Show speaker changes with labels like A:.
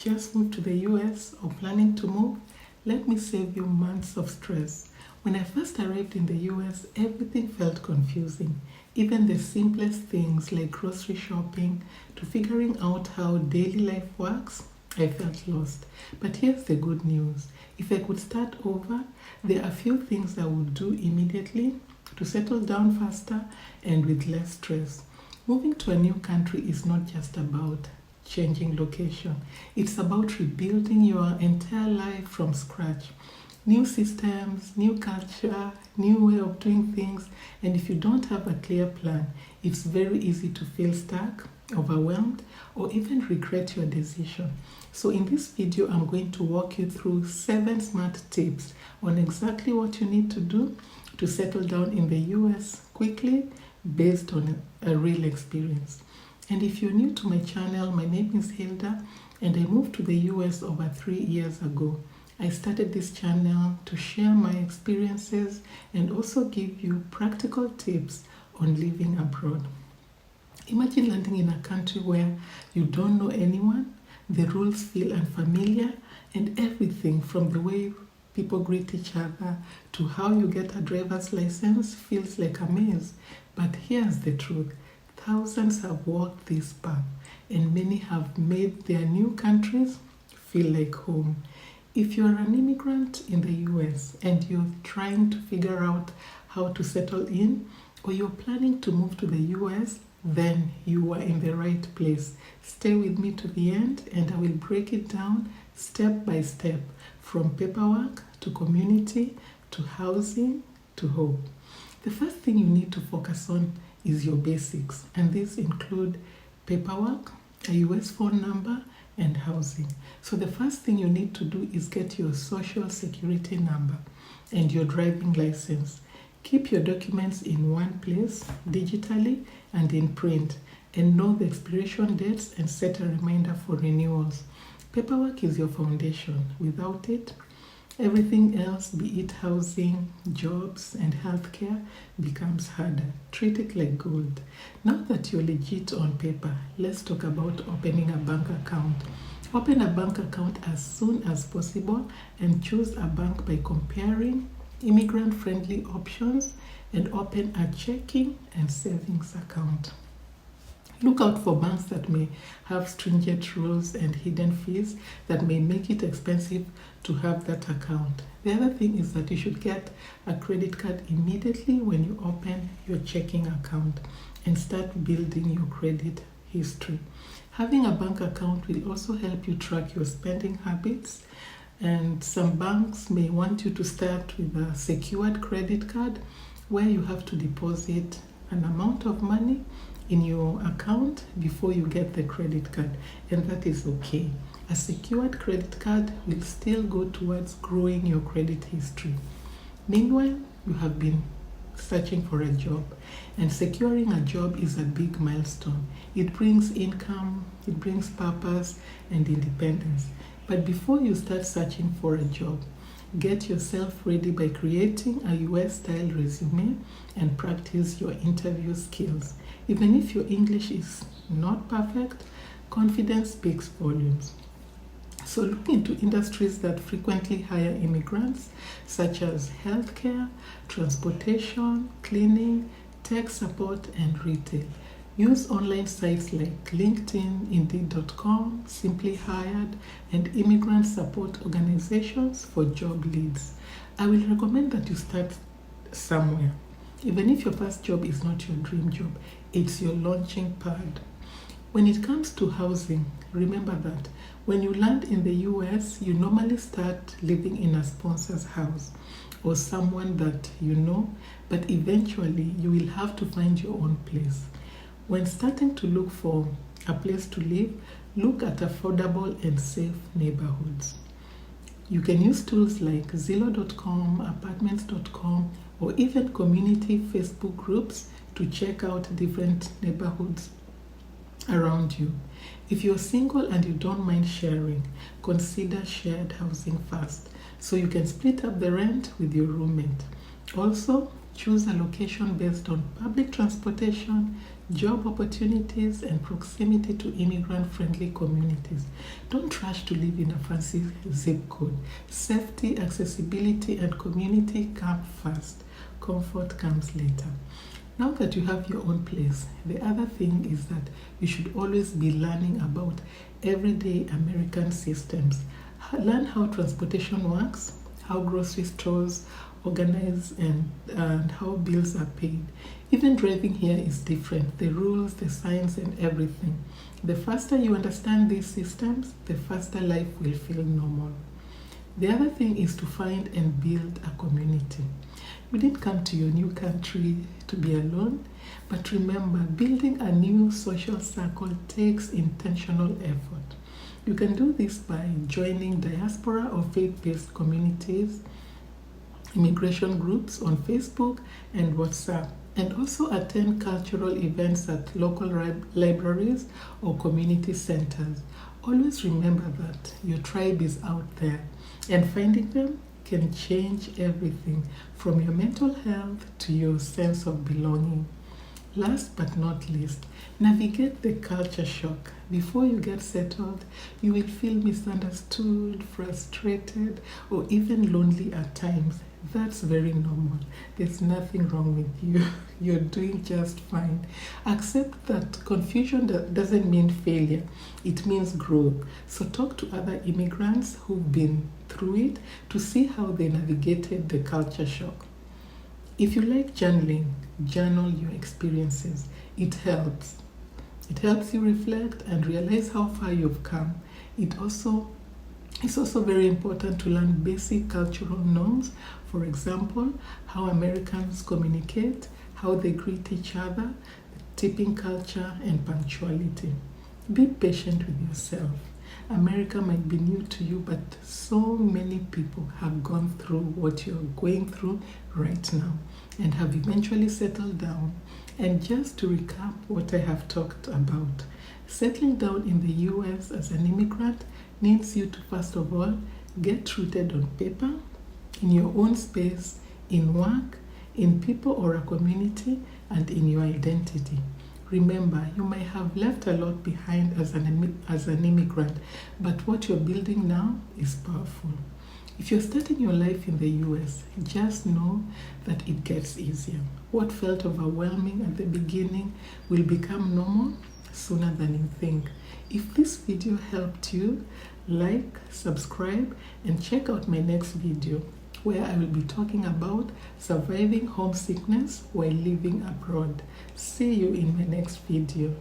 A: just moved to the US or planning to move? Let me save you months of stress. When I first arrived in the US, everything felt confusing. Even the simplest things like grocery shopping to figuring out how daily life works, I felt lost. But here's the good news. If I could start over, there are a few things I would do immediately to settle down faster and with less stress. Moving to a new country is not just about changing location. It's about rebuilding your entire life from scratch. New systems, new culture, new way of doing things, and if you don't have a clear plan, it's very easy to feel stuck, overwhelmed, or even regret your decision. So in this video, I'm going to walk you through 7 smart tips on exactly what you need to do to settle down in the US quickly based on a real experience. And if you're new to my channel, my name is Hilda, and I moved to the US over 3 years ago. I started this channel to share my experiences and also give you practical tips on living abroad. Imagine landing in a country where you don't know anyone, the rules feel unfamiliar, and everything from the way people greet each other to how you get a driver's license feels like a maze. But here's the truth. Thousands have walked this path, and many have made their new countries feel like home. If you're an immigrant in the US and you're trying to figure out how to settle in, or you're planning to move to the US, then you are in the right place. Stay with me to the end and I will break it down step by step, from paperwork to community to housing to hope. The first thing you need to focus on is your basics, and these include paperwork, a US phone number, and housing. So the first thing you need to do is get your social security number and your driving license. Keep your documents in one place, digitally and in print, and know the expiration dates and set a reminder for renewals. Paperwork is your foundation. Without it, everything else, be it housing, jobs, and healthcare, becomes harder. Treat it like gold. Now that you're legit on paper, let's talk about opening a bank account. Open a bank account as soon as possible and choose a bank by comparing immigrant-friendly options and open a checking and savings account. Look out for banks that may have stringent rules and hidden fees that may make it expensive to have that account. The other thing is that you should get a credit card immediately when you open your checking account and start building your credit history. Having a bank account will also help you track your spending habits, and some banks may want you to start with a secured credit card where you have to deposit an amount of money in your account before you get the credit card, and that is okay. A secured credit card will still go towards growing your credit history. Meanwhile, you have been searching for a job, and securing a job is a big milestone. It brings income, it brings purpose and independence. But before you start searching for a job, get yourself ready by creating a US-style resume and practice your interview skills. Even if your English is not perfect, confidence speaks volumes. So look into industries that frequently hire immigrants, such as healthcare, transportation, cleaning, tech support, and retail. Use online sites like LinkedIn, Indeed.com, Simply Hired, and immigrant support organizations for job leads. I will recommend that you start somewhere. Even if your first job is not your dream job, it's your launching pad. When it comes to housing, remember that when you land in the US, you normally start living in a sponsor's house or someone that you know, but eventually you will have to find your own place. When starting to look for a place to live, look at affordable and safe neighborhoods. You can use tools like Zillow.com, Apartments.com, or even community Facebook groups to check out different neighborhoods around you. If you're single and you don't mind sharing, consider shared housing first, so you can split up the rent with your roommate. Also, choose a location based on public transportation, job opportunities, and proximity to immigrant-friendly communities. Don't rush to live in a fancy zip code. Safety, accessibility, and community come first. Comfort comes later. Now that you have your own place, the other thing is that you should always be learning about everyday American systems. Learn how transportation works, how grocery stores organize, and how bills are paid. Even driving here is different. The rules, the signs, and everything. The faster you understand these systems, the faster life will feel normal. The other thing is to find and build a community. You didn't come to your new country to be alone, but remember, building a new social circle takes intentional effort. You can do this by joining diaspora or faith-based communities, immigration groups on Facebook and WhatsApp, and also attend cultural events at local libraries or community centers. Always remember that your tribe is out there, and finding them can change everything from your mental health to your sense of belonging. Last but not least, navigate the culture shock. Before you get settled, you will feel misunderstood, frustrated, or even lonely at times. That's very normal. There's nothing wrong with you. You're doing just fine. Accept that confusion doesn't mean failure. It means growth. So talk to other immigrants who've been through it to see how they navigated the culture shock. If you like journaling, journal your experiences. It helps. It helps you reflect and realize how far you've come. It's also very important to learn basic cultural norms. For example, how Americans communicate, how they greet each other, tipping culture, and punctuality. Be patient with yourself. America might be new to you, but so many people have gone through what you're going through right now and have eventually settled down. And just to recap what I have talked about, settling down in the US as an immigrant needs you to, first of all, get rooted on paper, in your own space, in work, in people or a community, and in your identity. Remember, you may have left a lot behind as an immigrant, but what you're building now is powerful. If you're starting your life in the US, just know that it gets easier. What felt overwhelming at the beginning will become normal sooner than you think. If this video helped you, like, subscribe, and check out my next video, where I will be talking about surviving homesickness while living abroad. See you in my next video.